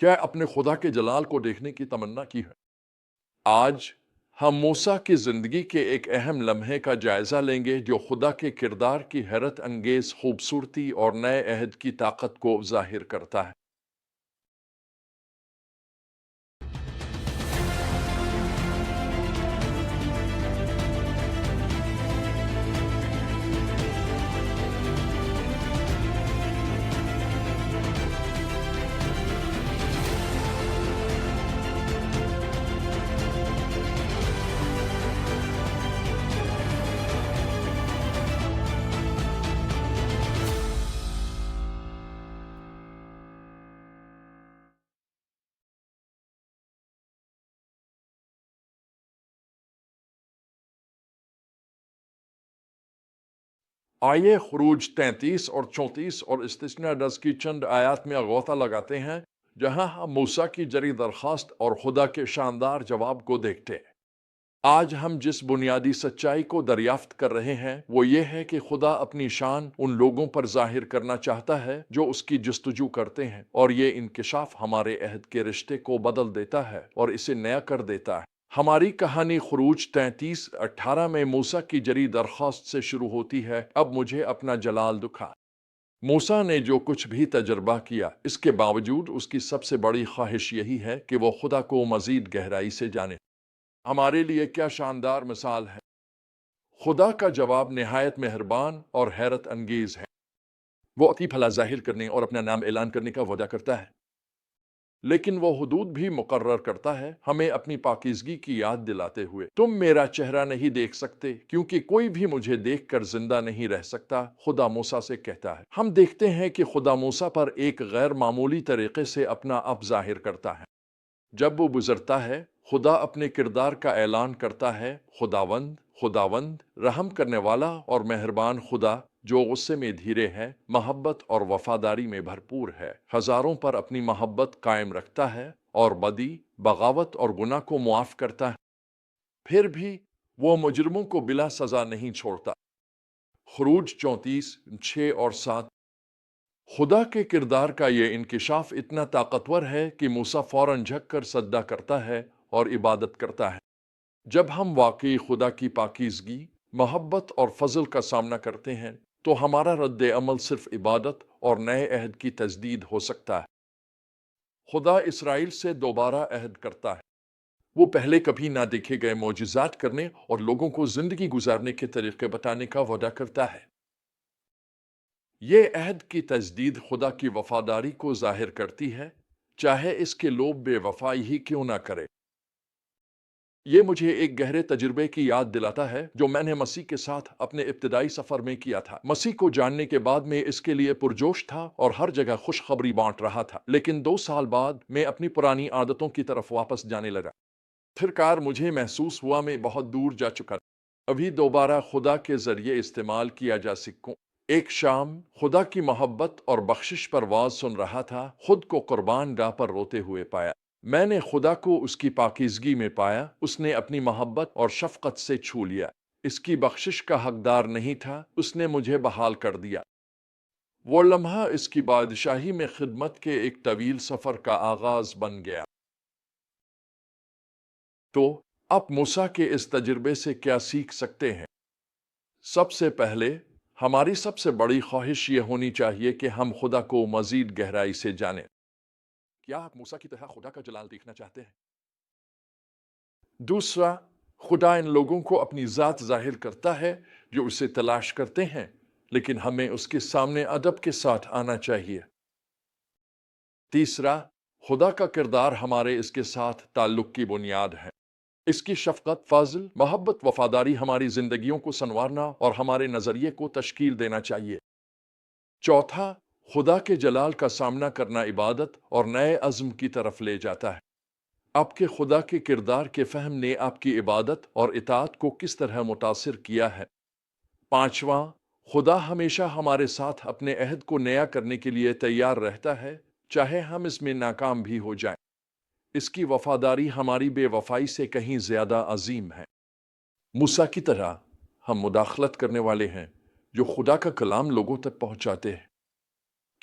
کیا اپنے خدا کے جلال کو دیکھنے کی تمنا کی ہے؟ آج ہم موسیٰ کی زندگی کے ایک اہم لمحے کا جائزہ لیں گے جو خدا کے کردار کی حیرت انگیز خوبصورتی اور نئے عہد کی طاقت کو ظاہر کرتا ہے۔ آئیے خروج 33 اور 34 اور استثناء 10 کی چند آیات میں غوطہ لگاتے ہیں جہاں ہم موسیٰ کی جری درخواست اور خدا کے شاندار جواب کو دیکھتے ہیں۔ آج ہم جس بنیادی سچائی کو دریافت کر رہے ہیں وہ یہ ہے کہ خدا اپنی شان ان لوگوں پر ظاہر کرنا چاہتا ہے جو اس کی جستجو کرتے ہیں، اور یہ انکشاف ہمارے عہد کے رشتے کو بدل دیتا ہے اور اسے نیا کر دیتا ہے۔ ہماری کہانی خروج 33:18 میں موسیٰ کی جری درخواست سے شروع ہوتی ہے، اب مجھے اپنا جلال دکھا۔ موسیٰ نے جو کچھ بھی تجربہ کیا، اس کے باوجود اس کی سب سے بڑی خواہش یہی ہے کہ وہ خدا کو مزید گہرائی سے جانے۔ ہمارے لیے کیا شاندار مثال ہے! خدا کا جواب نہایت مہربان اور حیرت انگیز ہے۔ وہ اپنی بھلا ظاہر کرنے اور اپنا نام اعلان کرنے کا وعدہ کرتا ہے، لیکن وہ حدود بھی مقرر کرتا ہے، ہمیں اپنی پاکیزگی کی یاد دلاتے ہوئے۔ تم میرا چہرہ نہیں دیکھ سکتے کیونکہ کوئی بھی مجھے دیکھ کر زندہ نہیں رہ سکتا، خدا موسیٰ سے کہتا ہے۔ ہم دیکھتے ہیں کہ خدا موسیٰ پر ایک غیر معمولی طریقے سے اپنا اب ظاہر کرتا ہے۔ جب وہ گزرتا ہے، خدا اپنے کردار کا اعلان کرتا ہے، خداوند، خداوند، رحم کرنے والا اور مہربان خدا، جو غصے میں دھیرے ہے، محبت اور وفاداری میں بھرپور ہے، ہزاروں پر اپنی محبت قائم رکھتا ہے اور بدی، بغاوت اور گناہ کو معاف کرتا ہے۔ پھر بھی وہ مجرموں کو بلا سزا نہیں چھوڑتا۔ خروج 34:6 اور 7۔ خدا کے کردار کا یہ انکشاف اتنا طاقتور ہے کہ موسیٰ فوراً جھک کر سجدہ کرتا ہے اور عبادت کرتا ہے۔ جب ہم واقعی خدا کی پاکیزگی، محبت اور فضل کا سامنا کرتے ہیں تو ہمارا رد عمل صرف عبادت اور نئے عہد کی تجدید ہو سکتا ہے۔ خدا اسرائیل سے دوبارہ عہد کرتا ہے۔ وہ پہلے کبھی نہ دیکھے گئے معجزات کرنے اور لوگوں کو زندگی گزارنے کے طریقے بتانے کا وعدہ کرتا ہے۔ یہ عہد کی تجدید خدا کی وفاداری کو ظاہر کرتی ہے، چاہے اس کے لوگ بے وفائی ہی کیوں نہ کرے۔ یہ مجھے ایک گہرے تجربے کی یاد دلاتا ہے جو میں نے مسیح کے ساتھ اپنے ابتدائی سفر میں کیا تھا۔ مسیح کو جاننے کے بعد میں اس کے لیے پرجوش تھا اور ہر جگہ خوشخبری بانٹ رہا تھا، لیکن 2 سال بعد میں اپنی پرانی عادتوں کی طرف واپس جانے لگا۔ پھر مجھے محسوس ہوا میں بہت دور جا چکا تھا، ابھی دوبارہ خدا کے ذریعے استعمال کیا جا سکوں۔ ایک شام خدا کی محبت اور بخشش پر واز سن رہا تھا، خود کو قربان گاہ پر روتے ہوئے پایا۔ میں نے خدا کو اس کی پاکیزگی میں پایا، اس نے اپنی محبت اور شفقت سے چھو لیا۔ اس کی بخشش کا حقدار نہیں تھا، اس نے مجھے بحال کر دیا۔ وہ لمحہ اس کی بادشاہی میں خدمت کے ایک طویل سفر کا آغاز بن گیا۔ تو اب موسیٰ کے اس تجربے سے کیا سیکھ سکتے ہیں؟ سب سے پہلے ہماری سب سے بڑی خواہش یہ ہونی چاہیے کہ ہم خدا کو مزید گہرائی سے جانیں۔ کیا آپ موسیٰ کی طرح خدا کا جلال دیکھنا چاہتے ہیں؟ دوسرا، خدا ان لوگوں کو اپنی ذات ظاہر کرتا ہے جو اسے تلاش کرتے ہیں، لیکن ہمیں اس کے سامنے ادب کے ساتھ آنا چاہیے۔ تیسرا، خدا کا کردار ہمارے اس کے ساتھ تعلق کی بنیاد ہے۔ اس کی شفقت، فضل، محبت، وفاداری ہماری زندگیوں کو سنوارنا اور ہمارے نظریے کو تشکیل دینا چاہیے۔ چوتھا، خدا کے جلال کا سامنا کرنا عبادت اور نئے عزم کی طرف لے جاتا ہے۔ آپ کے خدا کے کردار کے فہم نے آپ کی عبادت اور اطاعت کو کس طرح متاثر کیا ہے؟ پانچواں، خدا ہمیشہ ہمارے ساتھ اپنے عہد کو نیا کرنے کے لیے تیار رہتا ہے، چاہے ہم اس میں ناکام بھی ہو جائیں۔ اس کی وفاداری ہماری بے وفائی سے کہیں زیادہ عظیم ہے۔ موسیٰ کی طرح ہم مداخلت کرنے والے ہیں جو خدا کا کلام لوگوں تک پہنچاتے ہیں۔